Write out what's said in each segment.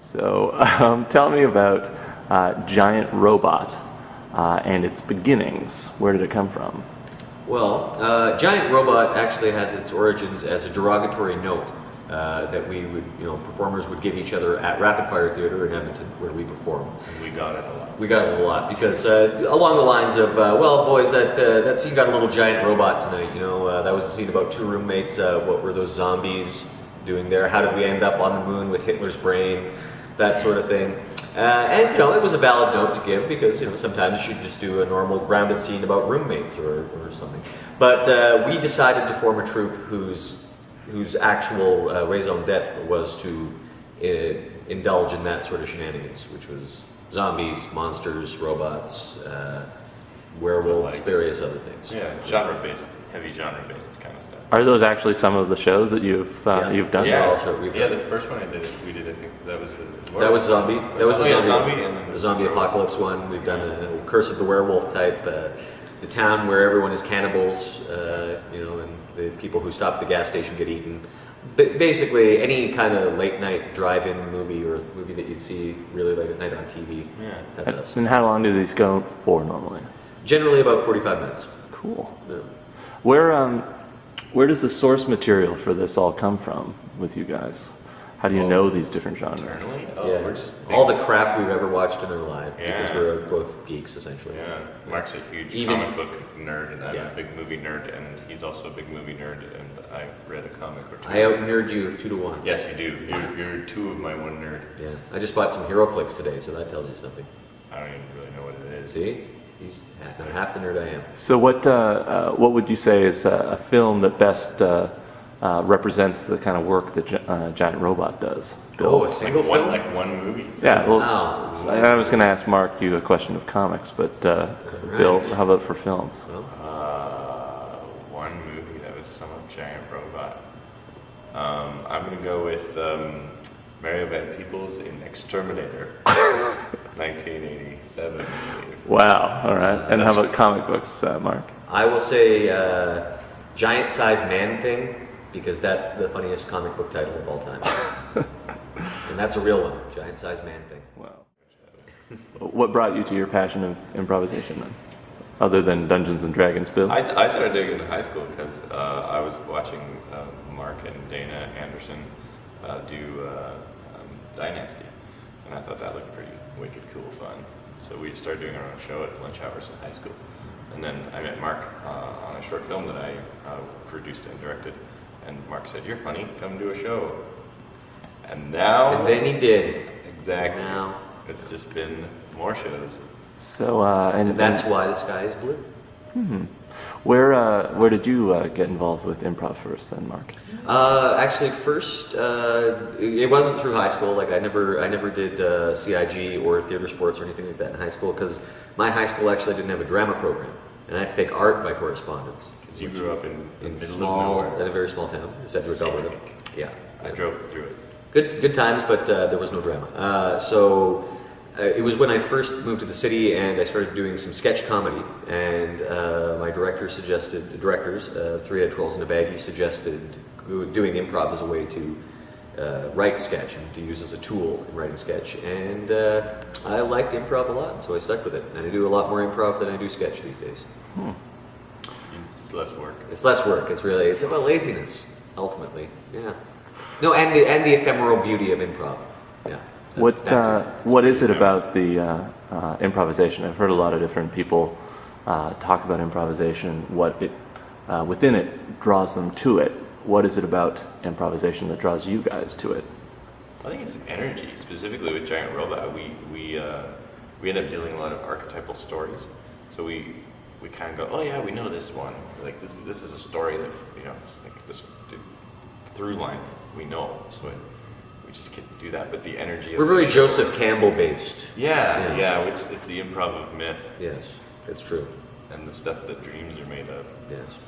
So tell me about Giant Robot and its beginnings. Where did it come from? Well, Giant Robot actually has its origins as a derogatory note that we would, performers would give each other at Rapid Fire Theatre in Edmonton, where we perform. And we got it a lot. We got it a lot because along the lines of, well, boys, that scene got a little giant robot tonight. That was a scene about two roommates. What were those zombies doing there? How did we end up on the moon with Hitler's brain? That sort of thing. And it was a valid note to give because sometimes you should just do a normal grounded scene about roommates or something. But we decided to form a troupe whose actual raison d'etre was to indulge in that sort of shenanigans, which was zombies, monsters, robots, werewolves, various other things. Yeah, heavy genre-based kind of stuff. Are those actually some of the shows that you've done? Yeah, the first one we did, I think that was zombie. That was a zombie. And then the zombie apocalypse one. We've done a Curse of the Werewolf type. The town where everyone is cannibals, and the people who stop at the gas station get eaten. But basically, any kind of late night drive-in movie or movie that you'd see really late at night on TV. Yeah, that's us. And how long do these go for normally? Generally, about 45 minutes. Cool. Yeah. Where does the source material for this all come from with you guys? How do you know these different genres? Internally? Yeah. We're just all the crap we've ever watched in our life because Yeah. we're both geeks essentially. Yeah, Mark's a huge comic book nerd, and I'm a big movie nerd, and he's also a big movie nerd, and I read a comic or two. I out-nerd you 2-1. Yes, you do. You're two of my one nerd. Yeah, I just bought some HeroClix today, so that tells you something. I don't even really know what it is. See? He's half the nerd I am. So what would you say is a film that best represents the kind of work that Giant Robot does? Bill? Oh, a single film? Like one movie? Yeah, well, Oh. I was going to ask Mark you a question of comics, but Bill, how about for films? Well, One movie that was somewhat Giant Robot. I'm going to go with Mario Van Peebles in Exterminator, 1987. Wow, all right. And how about comic books, Mark? I will say Giant-Sized Man-Thing, because that's the funniest comic book title of all time. And that's a real one, Giant-Sized Man-Thing. Wow. What brought you to your passion of improvisation then? Other than Dungeons and Dragons, Bill? I started doing it in high school because I was watching Mark and Dana Anderson do Dynasty, and I thought that looked pretty wicked cool fun. So we started doing our own show at lunch hours in high school. And then I met Mark on a short film that I produced and directed. And Mark said, "You're funny, come do a show." And now... And then he did. Exactly. Now. It's just been more shows. So, And that's why the sky is blue. Where did you get involved with improv first then, Mark? Actually, first, it wasn't through high school. Like I never did CIG or theater sports or anything like that in high school because my high school actually didn't have a drama program, and I had to take art by correspondence. Because you grew up in the middle small, of nowhere. at a very small town, Sedgwick, Alberta. Yeah, I drove through it. good times, but there was no drama. So it was when I first moved to the city and I started doing some sketch comedy, and my directors, Three Head Trolls in a Baggie, suggested doing improv as a way to write sketch and to use as a tool in writing sketch, and I liked improv a lot, so I stuck with it, and I do a lot more improv than I do sketch these days. It's less work. It's less work. It's about laziness, ultimately. Yeah. No, and the ephemeral beauty of improv. Yeah. What is it about the improvisation? I've heard a lot of different people talk about improvisation. What it within it draws them to it. What is it about improvisation that draws you guys to it? I think it's energy. Specifically with Giant Robot, we end up dealing a lot of archetypal stories. So we kind of go, oh yeah, we know this one. Like this is a story that it's like this through line we know. So we just get to do that. But the energy. We're very Joseph Campbell based. Yeah. It's the improv of myth. Yes, that's true. And the stuff that dreams are made of. Yes.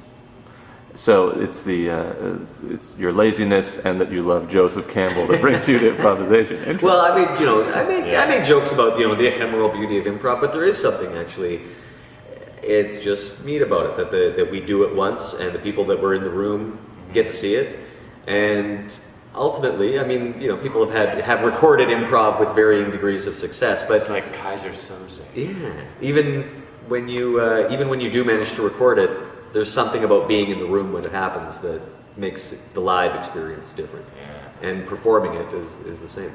So it's it's your laziness and that you love Joseph Campbell that brings you to improvisation. Well, I make jokes about the ephemeral beauty of improv, but there is something actually. It's just neat about it that we do it once, and the people that were in the room get to see it, and Ultimately, I mean, you know, people have recorded improv with varying degrees of success, but It's like Kaiser Soze. yeah, even when you do manage to record it, there's something about being in the room when it happens that makes the live experience different. Yeah. And performing it is the same.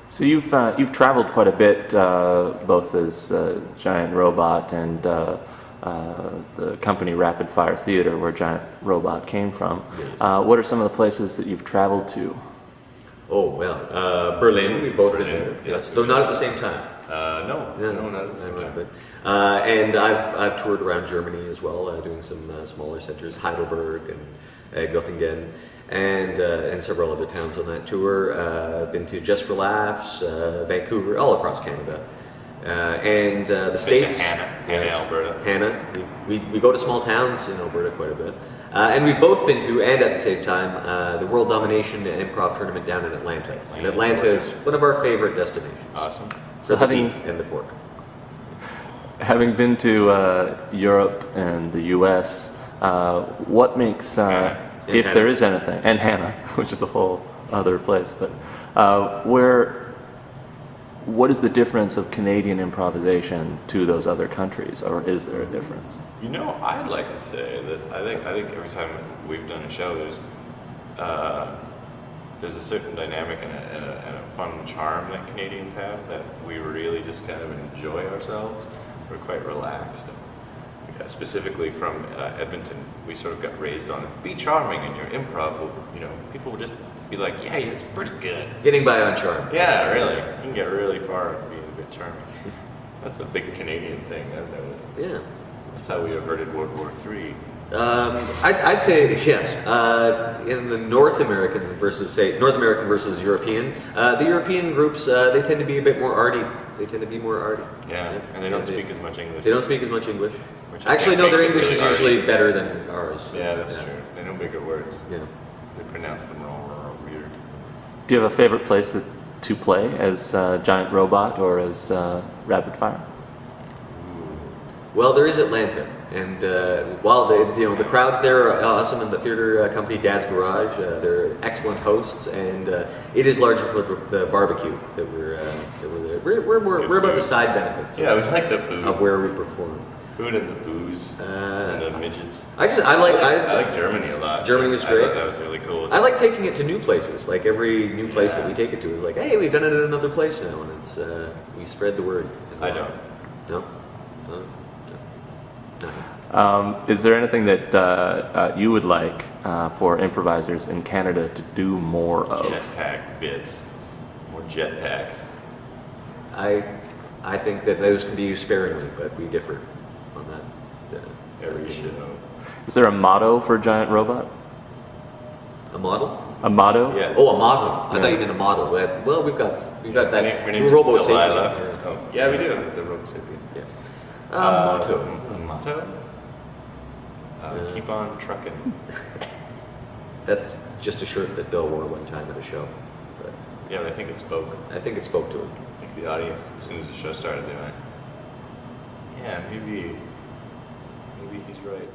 So you've traveled quite a bit, both as Giant Robot and the company Rapid Fire Theater, where Giant Robot came from. Yes. What are some of the places that you've traveled to? Oh well, Berlin. We've both been Berlin, there. Yes, yes. though not at the same time. No, not at the same time. And I've toured around Germany as well, doing some smaller centers, Heidelberg and Göttingen, and several other towns on that tour. I've been to Just for Laughs, Vancouver, all across Canada, and the States. To Hannah, Alberta. Hannah. We go to small towns in Alberta quite a bit. And we've both been to, and at the same time, the World Domination Improv Tournament down in Atlanta. And Atlanta is one of our favorite destinations. Awesome. For the beef and the pork. Having been to Europe and the U.S., what makes, if there is anything, and Hannah, which is a whole other place, but what is the difference of Canadian improvisation to those other countries, or is there a difference? You know, I'd like to say that I think every time we've done a show, there's a certain dynamic and a fun charm that Canadians have that we really just kind of enjoy ourselves. We're quite relaxed. Specifically from Edmonton, we sort of got raised on be charming in your improv. You know, people will just be like, yeah, it's pretty good. Getting by on charm. Yeah, really. You can get really far being a bit charming. That's a big Canadian thing, I've noticed. Yeah. That's how we averted World War III. I'd say yes. In the North American versus European, the European groups they tend to be a bit more arty. They tend to be more arty. Yeah, and they don't speak as much English. They don't speak as much English. Which I Actually, think no, their makes it English really is usually arty. better than ours. Yeah, that's true. They know bigger words. Yeah. They pronounce them all weird. Do you have a favorite place to play as Giant Robot or as Rapid Fire? Well, there is Atlanta, and while the crowds there are awesome, and the theater company Dad's Garage, they're excellent hosts, and it is largely for the barbecue that we're there. We're about the side benefits. Yeah, we like the food. Of where we perform. Food and the booze and the midgets. I like Germany a lot. Germany was I great. thought that was really cool. I like taking it to new places. Like every new place that we take it to is like, hey, we've done it at another place now, and it's we spread the word. I don't. No. No. Is there anything that you would like for improvisers in Canada to do more of? Jetpack bits. More jetpacks. I think that those can be used sparingly, but we differ on that. Every show. Is there a motto for Giant Robot? A model? A motto? Yes. Oh, a model. I thought you meant a model. Well, we've got that. Her name's Robo Delilah. Sapien. Oh, yeah, we do. The Robo Sapien. Yeah. Motto. A motto? Keep on trucking. That's just a shirt that Bill wore one time at a show. But Yeah, I think it spoke. I think it spoke to him. I think the audience, as soon as the show started, they went, yeah, maybe he's right.